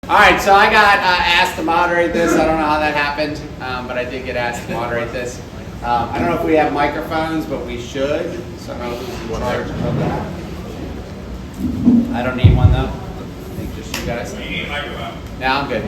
All right, so I got asked to moderate this. I don't know how that happened, but I did get asked to moderate this. I don't know if we have microphones, but we should. So I don't know who's in charge of that. I don't need one though. I think just you guys. You need a microphone. No, I'm good.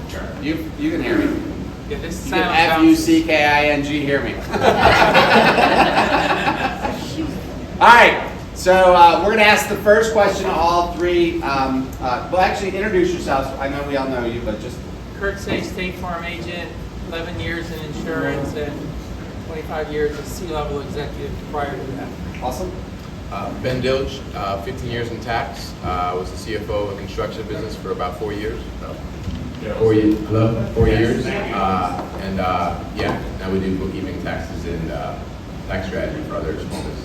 Sure. You can hear me. Yeah, this You can F-U-C-K-I-N-G hear me. All right. So we're going to ask the first question to all three. Well, actually, introduce yourselves. I know we all know you, but just... Kurt Say, State Farm agent, 11 years in insurance, and 25 years as C-level executive prior to that. Awesome. Ben Dilge, 15 years in tax. Was the CFO of a construction business for about 4 years. 4 years. Hello? 4 years. Now we do bookkeeping, taxes, and tax strategy for other small businesses.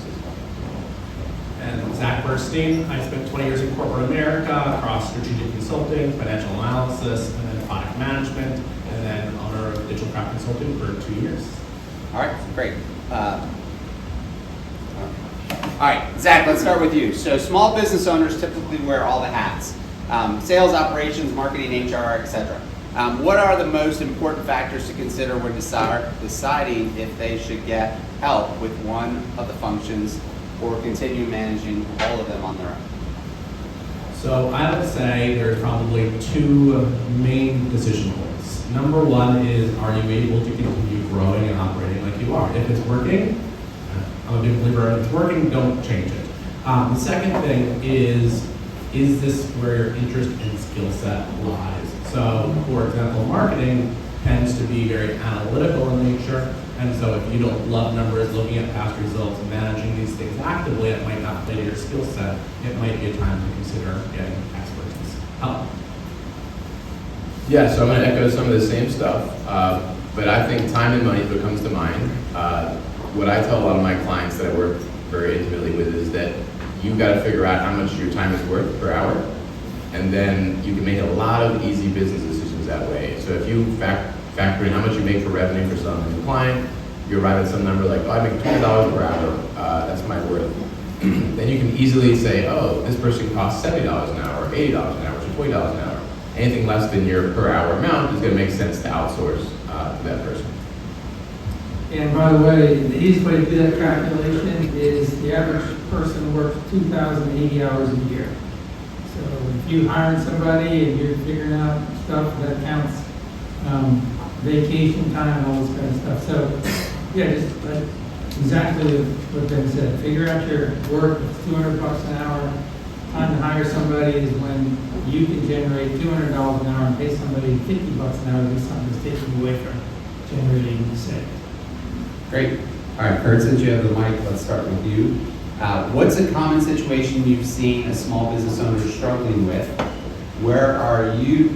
And Zach Burstein, I spent 20 years in corporate America across strategic consulting, financial analysis, and then product management, and then owner of Digital Craft Consulting for 2 years. All right, great. All right, Zach, let's start with you. So small business owners typically wear all the hats. Sales, operations, marketing, HR, etc. What are the most important factors to consider when deciding if they should get help with one of the functions or continue managing all of them on their own? So I would say there's probably two main decision points. Number one is, are you able to continue growing and operating like you are? If it's working, I'm a big believer, if it's working, don't change it. The second thing is this where your interest and skill set lies? So, for example, marketing tends to be very analytical in nature, and so if you don't love numbers, looking at past results, and managing these things actively, it might not play to your skill set. It might be a time to consider getting expertise help. Yeah, so I'm going to echo some of the same stuff, but I think time and money is what comes to mind. What I tell a lot of my clients that I work very intimately with is that you've got to figure out how much your time is worth per hour, and then you can make a lot of easy business decisions that way. So if you factor in how much you make for revenue for some new client, you arrive at some number like, oh, I make $20 per hour, that's my worth. Then you can easily say, oh, this person costs $70 an hour, or $80 an hour, or $20 an hour. Anything less than your per hour amount is going to make sense to outsource to that person. And by the way, the easiest way to do that calculation is the average person works 2,080 hours a year. So if you hire somebody and you're figuring out stuff, that counts vacation time, all this kind of stuff. So yeah, just exactly what Ben said. Figure out your work. It's $200 an hour. Time to hire somebody is when you can generate $200 an hour and pay somebody $50 an hour to do something that's taking away from generating sales. Great. All right, Kurt, since you have the mic, let's start with you. What's a common situation you've seen a small business owner struggling with? Where you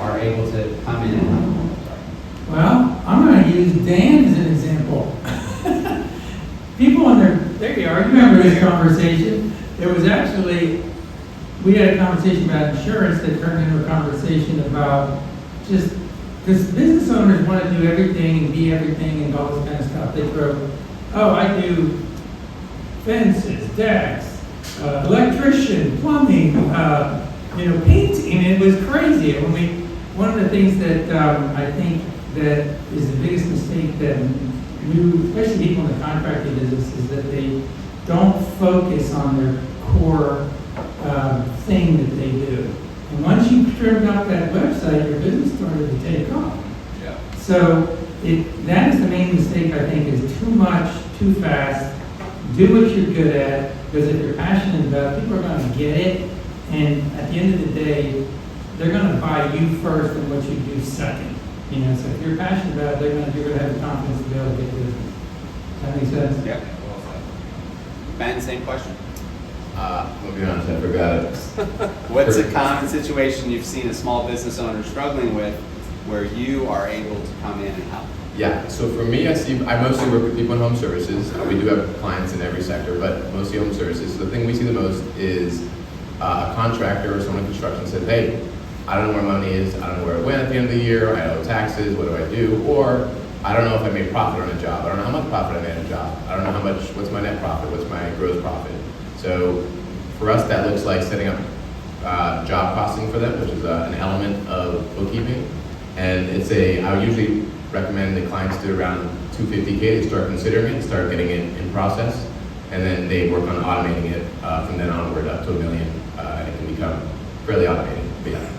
are able to come in and help? Well, I'm going to use Dan as an example. People there you are, you remember this conversation. It was actually, we had a conversation about insurance that turned into a conversation about just, because business owners want to do everything and be everything and all this kind of stuff. They throw, oh, I do fences, decks, electrician, plumbing, painting, and it was crazy. One of the things that I think that is the biggest mistake that especially people in the contracting business, is that they don't focus on their core thing that they do. And once you turned up that website, your business started to take off. Yeah. So that is the main mistake, I think, is too much, too fast. Do what you're good at, because if you're passionate about it, people are going to get it. And at the end of the day, they're going to buy you first and what you do second. So if you're passionate about it, you're going to have the confidence to be able to get business. Does that make sense? Yeah. Ben, same question. I'll be honest, I forgot it. What's a common situation you've seen a small business owner struggling with where you are able to come in and help? Yeah, so for me, I mostly work with people in home services. We do have clients in every sector, but mostly home services. So the thing we see the most is a contractor or someone in construction said, hey, I don't know where money is, I don't know where it went at the end of the year, I owe taxes, what do I do? Or I don't know if I made profit on a job, I don't know how much profit I made on a job, I don't know what's my net profit, what's my gross profit. So for us, that looks like setting up job costing for them, which is an element of bookkeeping. And I would usually recommend the clients do around $250K to start considering it, start getting it in process, and then they work on automating it from then onward up to $1 million, and it can become fairly automated. But yeah.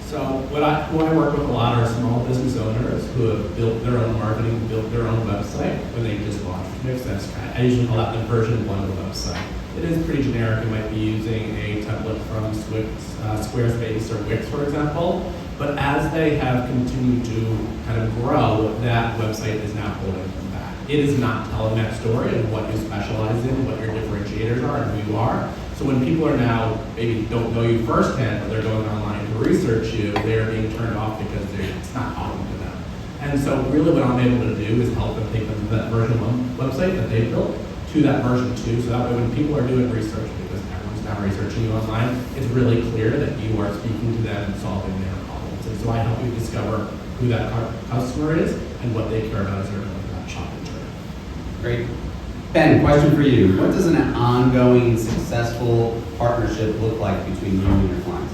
So who I work with a lot are small business owners who have built their own marketing, built their own website when they just launched. Makes sense. I usually call that the version 1 of the website. It is pretty generic. You might be using a template from Squarespace or Wix, for example. But as they have continued to kind of grow, that website is now holding them back. It is not telling that story of what you specialize in, what your differentiators are, and who you are. So when people are now, maybe don't know you firsthand, but they're going online to research you, they're being turned off because it's not talking to them. And so really what I'm able to do is help them take them to that version 1 website that they built to that version 2. So that way when people are doing research, because everyone's now researching you online, it's really clear that you are speaking to them and solving their problems. And so I help you discover who that customer is and what they care about as they're going through that shopping journey. Great. Ben, question for you. What does an ongoing successful partnership look like between you and your clients?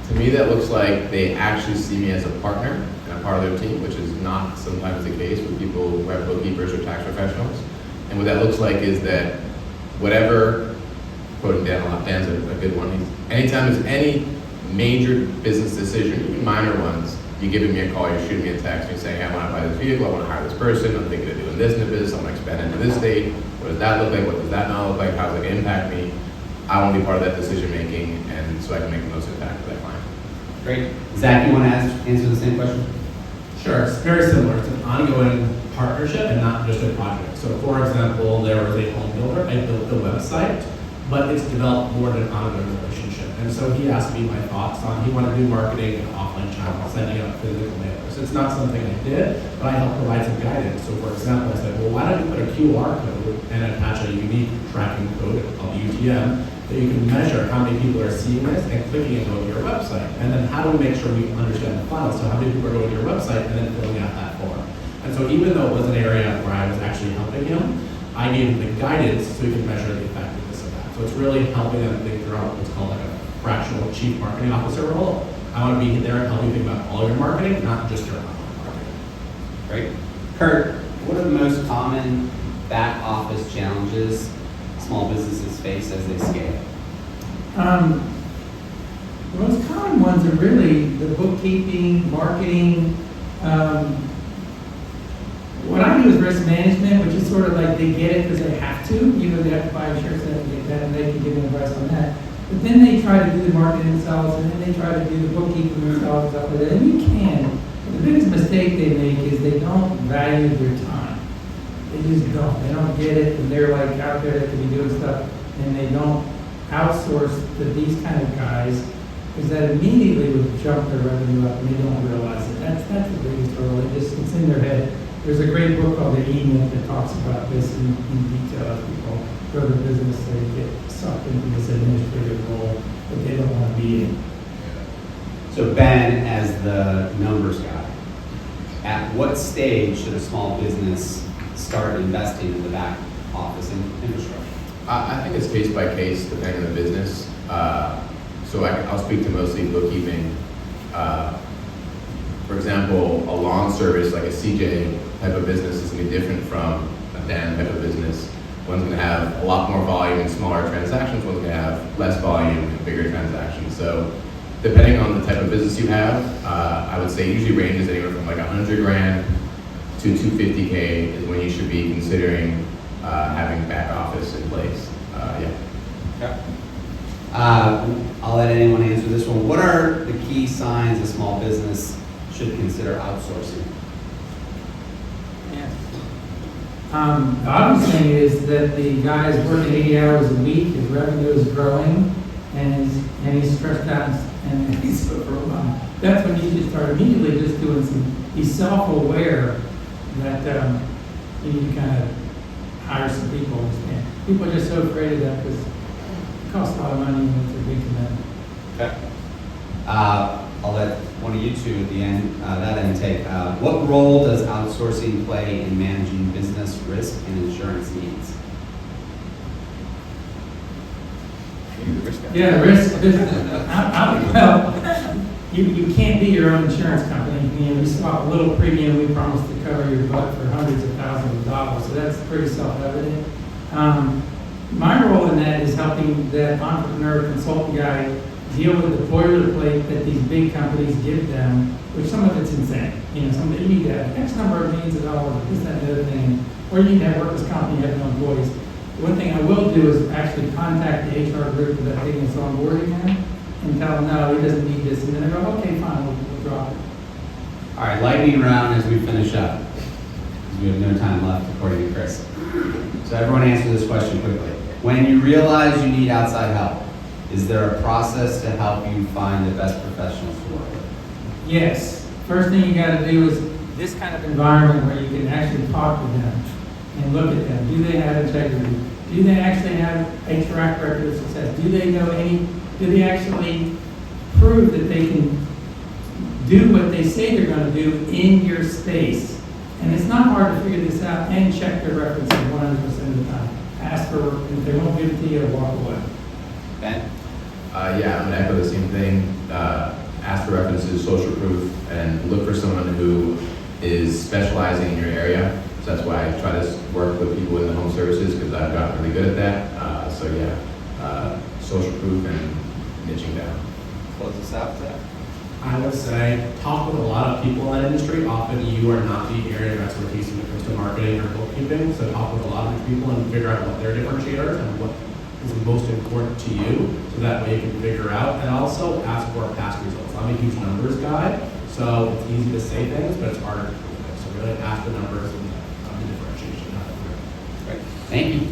To me, that looks like they actually see me as a partner and a part of their team, which is not sometimes the case with people who have bookkeepers or tax professionals. And what that looks like is that whatever, quoting Dan a lot, Dan's a good one, anytime there's any major business decision, even minor ones, you're giving me a call, you're shooting me a text, you're saying, I want to buy this vehicle, I want to hire this person, I'm thinking of doing this in the business, I want to expand into this state, what does that look like, what does that not look like, how does it impact me? I want to be part of that decision making, and so I can make the most impact for that client. Great. Zach, you want to answer the same question? Sure, it's very similar. It's an ongoing partnership and not just a project. So for example, there was a home builder, I built the website, but it's developed more than an ongoing relationship. And so he asked me my thoughts on, he wanted to do marketing in offline channels, sending out physical mailers. It's not something I did, but I helped provide some guidance. So for example, I said, well, why don't you put a QR code and attach a unique tracking code called UTM that you can measure how many people are seeing this and clicking and going to your website. And then how do we make sure we understand the funnel? So how many people are going to your website and then filling out that form? And so even though it was an area where I was actually helping him, I gave him the guidance so he could measure the effectiveness of that. So it's really helping them think through what's called like a fractional chief marketing officer role. I want to be there and help you think about all your marketing, not just your online marketing. Great. Kurt, what are the most common back office challenges small businesses face as they scale? The most common ones are really the bookkeeping, marketing. What I do is risk management, which is sort of like they get it because they have to. You know, they have to buy insurance, they have to get that, and they can give them advice on that. But then they try to do the marketing themselves, and then they try to do the bookkeeping themselves, and stuff like that. And you can. But the biggest mistake they make is they don't value their time. They just don't. They don't get it, and they're like out there that could be doing stuff, and they don't outsource to these kind of guys, because that immediately would jump their revenue up, and they don't realize it. That's the biggest hurdle. It's in their head. There's a great book called The E-Myth that talks about this in detail. As people go to business, they get sucked into this administrative role that they don't want to be in. So Ben, as the numbers guy, at what stage should a small business start investing in the back office infrastructure? I think it's case by case, depending on the business. So I'll speak to mostly bookkeeping. For example, a lawn service like a CJ type of business is going to be different from a Dan type of business. One's going to have a lot more volume and smaller transactions. One's going to have less volume and bigger transactions. So depending on the type of business you have, I would say usually ranges anywhere from like 100 grand to 250K is when you should be considering having back office in place. Okay. I'll let anyone answer this one. What are the key signs a small business should consider outsourcing? The obvious thing is that the guy is working 80 hours a week, his revenue is growing, and he's stressed out and he's overwhelmed. That's when you should start immediately just doing he's self-aware that you need to kind of hire some people. And people are just so afraid of that because it costs a lot of money and it's a big commitment. Okay. I'll let one of you two at the end, that end take. What role does outsourcing play in managing business risk and insurance needs? You're the risk guy. Yeah, the risk business. Well, you can't be your own insurance company. You know, you swap a little premium, we promise to cover your butt for hundreds of thousands of dollars, so that's pretty self-evident. My role in that is helping that entrepreneur consultant guy deal with the boilerplate that these big companies give them, which some of it's insane. You know, some of it, you need to have X number of millions of dollars, this, that, and the other thing, or you need to have workers' comp, and you have no employees. One thing I will do is actually contact the HR group for that thing that's onboarding him and tell them, no, he doesn't need this. And then they go, okay, fine, we'll drop it. All right, lightning round as we finish up. Because we have no time left according to Chris. So everyone answer this question quickly. When you realize you need outside help, is there a process to help you find the best professionals to work with? Yes. First thing you got to do is this kind of environment where you can actually talk to them and look at them. Do they have integrity? Do they actually have a track record of success? Do they actually prove that they can do what they say they're going to do in your space? And it's not hard to figure this out and check their references 100% of the time. Ask for, if they won't give it to you, walk away. Ben? Yeah, I'm gonna echo the same thing. Ask for references, social proof, and look for someone who is specializing in your area. So that's why I try to work with people in the home services, because I've gotten really good at that. Social proof and niching down. Close us out, Zach. I would say talk with a lot of people in that industry. Often you are not the area of expertise when it comes to marketing or bookkeeping. So talk with a lot of people and figure out what their differentiators and what is the most important to you. So that way you can figure out, and also ask for past results. I'm a huge numbers guy, so it's easy to say things, but it's harder to prove it. So really ask the numbers and the differentiation. Great. Thank you.